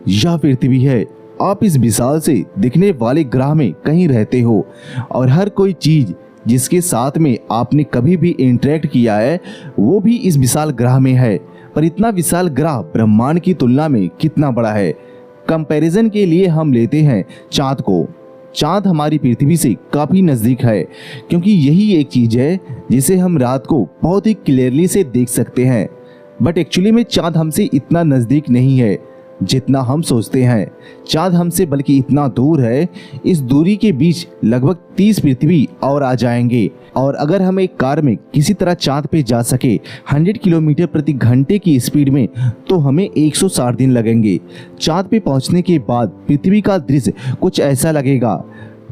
यह पृथ्वी है। आप इस विशाल से दिखने वाले ग्रह में कहीं रहते हो और हर कोई चीज जिसके साथ में आपने कभी भी इंटरेक्ट किया है वो भी इस विशाल ग्रह में है। पर इतना विशाल ग्रह ब्रह्मांड की तुलना में कितना बड़ा है? कंपैरिजन के लिए हम लेते हैं चांद को। चांद हमारी पृथ्वी से काफ़ी नज़दीक है क्योंकि यही एक चीज़ है जिसे हम रात को बहुत ही क्लियरली से देख सकते हैं। बट एक्चुअली में चांद हमसे इतना नज़दीक नहीं है जितना हम सोचते हैं। चांद हमसे बल्कि इतना दूर है, इस दूरी के बीच लगभग 30 पृथ्वी और आ जाएंगे। और अगर हम एक कार में किसी तरह चांद पे जा सके 100 किलोमीटर प्रति घंटे की स्पीड में तो हमें 160 दिन लगेंगे। चांद पे पहुंचने के बाद पृथ्वी का दृश्य कुछ ऐसा लगेगा।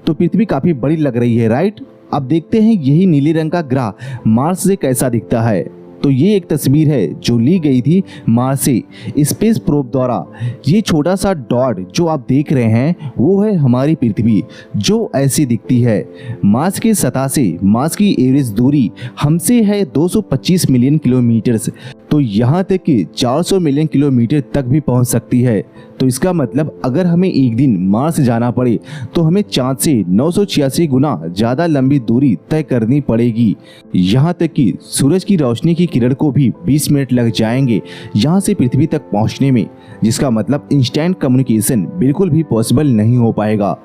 तो पृथ्वी काफ़ी बड़ी लग रही है, राइट? अब देखते हैं यही नीले रंग का ग्रह मार्स से कैसा दिखता है। तो ये एक तस्वीर है जो ली गई थी मार्स से स्पेस प्रोब द्वारा। ये छोटा सा डॉट जो आप देख रहे हैं वो है हमारी पृथ्वी जो ऐसी दिखती है। मार्स के सतह से मार्स की एवरेज दूरी हमसे है 225 मिलियन किलोमीटर्स। तो यहाँ तक कि 400 मिलियन किलोमीटर तक भी पहुँच सकती है। तो इसका मतलब अगर हमें एक दिन मार्स जाना पड़े तो हमें चाँद से 986 गुना ज़्यादा लंबी दूरी तय करनी पड़ेगी। यहाँ तक कि सूरज की रोशनी की किरण को भी 20 मिनट लग जाएंगे यहाँ से पृथ्वी तक पहुँचने में, जिसका मतलब इंस्टेंट कम्युनिकेशन बिल्कुल भी पॉसिबल नहीं हो पाएगा।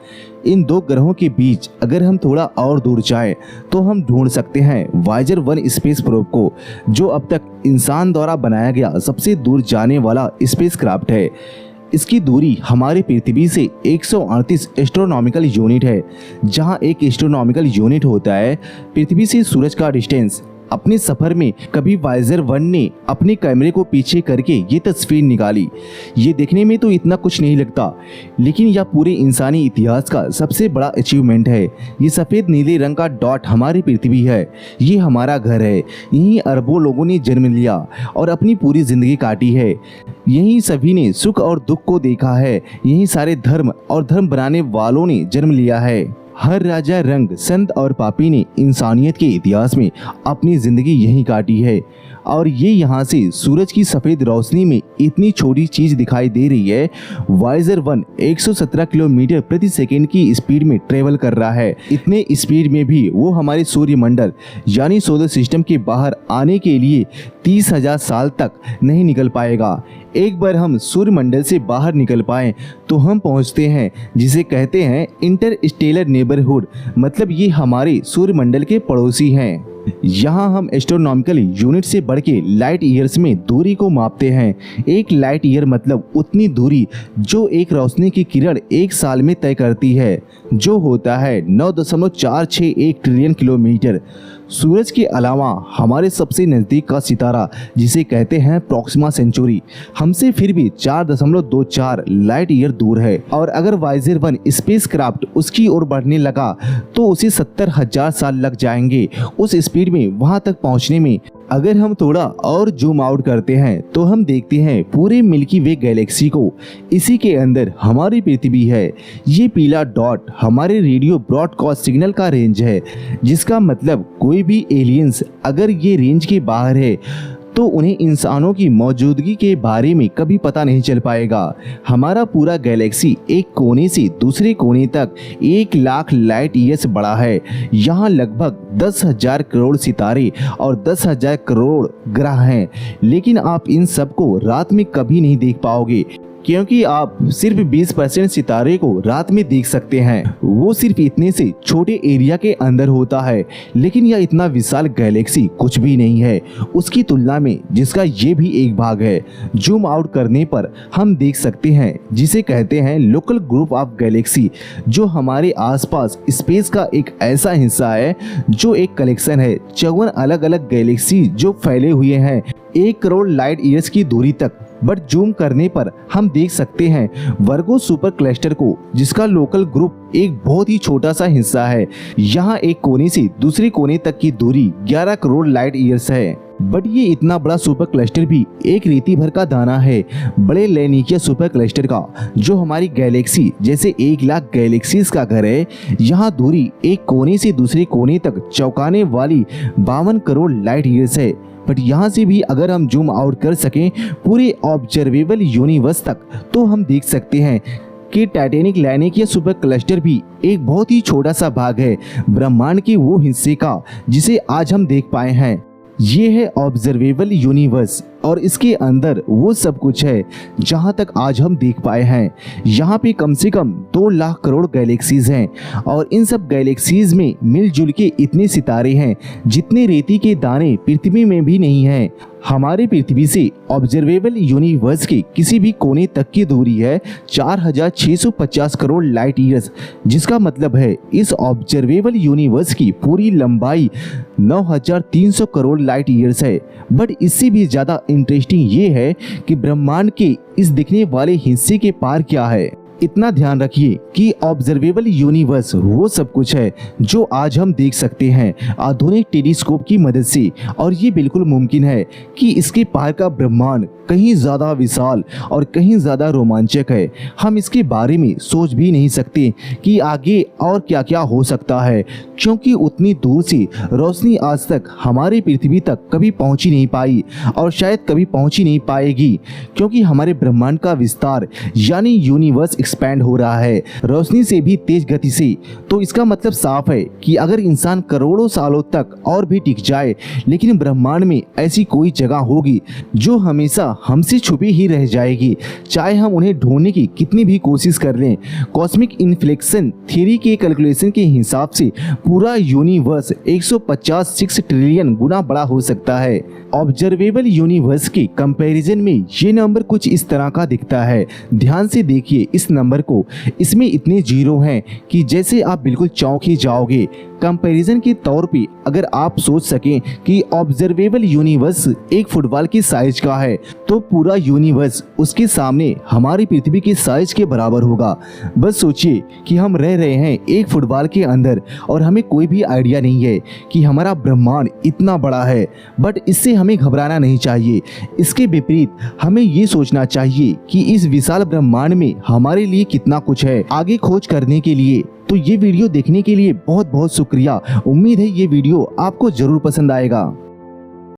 इन दो ग्रहों के बीच अगर हम थोड़ा और दूर जाएं तो हम ढूंढ सकते हैं वायेजर 1 स्पेस प्रोब को, जो अब तक इंसान द्वारा बनाया गया सबसे दूर जाने वाला स्पेसक्राफ्ट है। इसकी दूरी हमारी पृथ्वी से 138 एस्ट्रोनॉमिकल यूनिट है, जहां एक एस्ट्रोनॉमिकल यूनिट होता है पृथ्वी से सूरज का डिस्टेंस। अपने सफर में कभी वायेजर 1 ने अपने कैमरे को पीछे करके ये तस्वीर निकाली। ये देखने में तो इतना कुछ नहीं लगता, लेकिन यह पूरे इंसानी इतिहास का सबसे बड़ा अचीवमेंट है। ये सफ़ेद नीले रंग का डॉट हमारी पृथ्वी है। ये हमारा घर है। यहीं अरबों लोगों ने जन्म लिया और अपनी पूरी जिंदगी काटी है। यहीं सभी ने सुख और दुख को देखा है। यहीं सारे धर्म और धर्म बनाने वालों ने जन्म लिया है। हर राजा, रंग, संत और पापी ने इंसानियत के इतिहास में अपनी जिंदगी यहीं काटी है। और ये यहाँ से सूरज की सफ़ेद रोशनी में इतनी छोटी चीज़ दिखाई दे रही है। वायेजर 1 117 किलोमीटर प्रति सेकेंड की स्पीड में ट्रेवल कर रहा है। इतने स्पीड में भी वो हमारे सूर्यमंडल यानी सोलर सिस्टम के बाहर आने के लिए 30,000 साल तक नहीं निकल पाएगा। एक बार हम सूर्यमंडल से बाहर निकल पाएं तो हम पहुंचते हैं जिसे कहते हैं इंटरस्टेलर नेबरहुड, मतलब ये हमारे सूर्यमंडल के पड़ोसी हैं। यहाँ हम एस्ट्रोनॉमिकल यूनिट से बढ़ के लाइट ईयर्स में दूरी को मापते हैं। एक लाइट ईयर मतलब उतनी दूरी जो एक रोशनी की किरण एक साल में तय करती है, जो होता है 9.461 ट्रिलियन किलोमीटर। सूरज के अलावा हमारे सबसे नज़दीक का सितारा जिसे कहते हैं प्रॉक्सिमा सेंचुरी हमसे फिर भी 4.24 लाइट ईयर दूर है। और अगर वायेजर 1 स्पेसक्राफ्ट उसकी ओर बढ़ने लगा तो उसे 70,000 साल लग जाएंगे उस स्पीड में वहां तक पहुंचने में। अगर हम थोड़ा और जूम आउट करते हैं तो हम देखते हैं पूरे मिल्की वे गैलेक्सी को। इसी के अंदर हमारी पृथ्वी है। ये पीला डॉट हमारे रेडियो ब्रॉडकास्ट सिग्नल का रेंज है, जिसका मतलब कोई भी एलियंस अगर ये रेंज के बाहर है तो उन्हें इंसानों की मौजूदगी के बारे में कभी पता नहीं चल पाएगा। हमारा पूरा गैलेक्सी एक कोने से दूसरे कोने तक 1 लाख लाइट ईयर्स बड़ा है। यहाँ लगभग 10,000 करोड़ सितारे और 10,000 करोड़ ग्रह हैं, लेकिन आप इन सब को रात में कभी नहीं देख पाओगे क्योंकि आप सिर्फ 20% सितारे को रात में देख सकते हैं। वो सिर्फ इतने से छोटे एरिया के अंदर होता है, लेकिन यह इतना विशाल गैलेक्सी कुछ भी नहीं है उसकी तुलना में, जिसका ये भी एक भाग है। जूम आउट करने पर हम देख सकते हैं जिसे कहते हैं लोकल ग्रुप ऑफ गैलेक्सी, जो हमारे आसपास स्पेस का एक ऐसा हिस्सा है जो एक कलेक्शन है 54 अलग अलग गैलेक्सी जो फैले हुए हैं 1 करोड़ लाइट ईयर्स की दूरी तक। बट जूम करने पर हम देख सकते हैं वर्गो सुपर क्लस्टर को, जिसका लोकल ग्रुप एक बहुत ही छोटा सा हिस्सा है। यहाँ एक कोने से दूसरे कोने तक की दूरी 11 करोड़ लाइट ईयर्स है। बट ये इतना बड़ा सुपर क्लस्टर भी एक रेती भर का दाना है बड़े लेनिकिया सुपर क्लस्टर का, जो हमारी गैलेक्सी जैसे 1 लाख गैलेक्सीज का घर है। यहाँ दूरी एक कोने से दूसरे कोने तक चौंकाने वाली 52 करोड़ लाइट ईयर्स है। बट यहाँ से भी अगर हम जूम आउट कर सकें पूरे ऑब्जर्वेबल यूनिवर्स तक, तो हम देख सकते हैं कि टाइटैनिक लेनिकिया सुपर क्लस्टर भी एक बहुत ही छोटा सा भाग है ब्रह्मांड के वो हिस्से का जिसे आज हम देख पाए हैं। ये है ऑब्जर्वेबल यूनिवर्स और इसके अंदर वो सब कुछ है जहाँ तक आज हम देख पाए हैं। यहाँ पे कम से कम 2 लाख करोड़ गैलेक्सीज हैं और इन सब गैलेक्सीज में मिलजुल के इतने सितारे हैं जितने रेती के दाने पृथ्वी में भी नहीं हैं। हमारे पृथ्वी से ऑब्जर्वेबल यूनिवर्स के किसी भी कोने तक की दूरी है 4650 करोड़ लाइट ईयर्स, जिसका मतलब है इस ऑब्जर्वेबल यूनिवर्स की पूरी लंबाई 9300 करोड़ लाइट ईयर्स है। बट इससे भी ज्यादा इंटरेस्टिंग ये है कि ब्रह्मांड के इस दिखने वाले हिस्से के पार क्या है। इतना ध्यान रखिए कि ऑब्जर्वेबल यूनिवर्स वो सब कुछ है जो आज हम देख सकते हैं आधुनिक टेलीस्कोप की मदद से, और ये बिल्कुल मुमकिन है कि इसके पार का ब्रह्मांड कहीं ज़्यादा विशाल और कहीं ज़्यादा रोमांचक है। हम इसके बारे में सोच भी नहीं सकते कि आगे और क्या क्या हो सकता है, क्योंकि उतनी दूर से रोशनी आज तक हमारी पृथ्वी तक कभी पहुंची नहीं पाई और शायद कभी पहुंची नहीं पाएगी, क्योंकि हमारे ब्रह्मांड का विस्तार यानी यूनिवर्स एक्सपैंड हो रहा है रोशनी से भी तेज गति से। तो इसका मतलब साफ है कि अगर इंसान करोड़ों सालों तक और भी टिक जाए, लेकिन ब्रह्मांड में ऐसी कोई जगह होगी जो हमेशा हमसे छुपी ही रह जाएगी, चाहे हम उन्हें ढूंढने की कितनी भी कोशिश कर लें। कॉस्मिक इन्फ्लेक्शन थ्योरी के कैलकुलेशन के हिसाब से पूरा यूनिवर्स 150 ट्रिलियन गुना बड़ा हो सकता है। ऑब्जर्वेबल यूनिवर्स के कंपैरिजन में ये नंबर कुछ इस तरह का दिखता है। ध्यान से देखिए इस नंबर को, इसमें इतने जीरो हैं कि जैसे आप बिल्कुल चौंक ही जाओगे। कंपैरिजन के तौर पे अगर आप सोच सकें कि ऑब्जर्वेबल यूनिवर्स एक फुटबॉल की साइज का है, तो पूरा यूनिवर्स उसके सामने हमारी पृथ्वी की साइज के बराबर होगा। बस सोचिए कि हम रह रहे हैं एक फुटबॉल के अंदर और हमें कोई भी आइडिया नहीं है कि हमारा ब्रह्मांड इतना बड़ा है। बट इससे हमें घबराना नहीं चाहिए, इसके विपरीत हमें ये सोचना चाहिए कि इस विशाल ब्रह्मांड में हमारे लिए कितना कुछ है आगे खोज करने के लिए। तो ये वीडियो देखने के लिए बहुत बहुत शुक्रिया। उम्मीद है ये वीडियो आपको जरूर पसंद आएगा।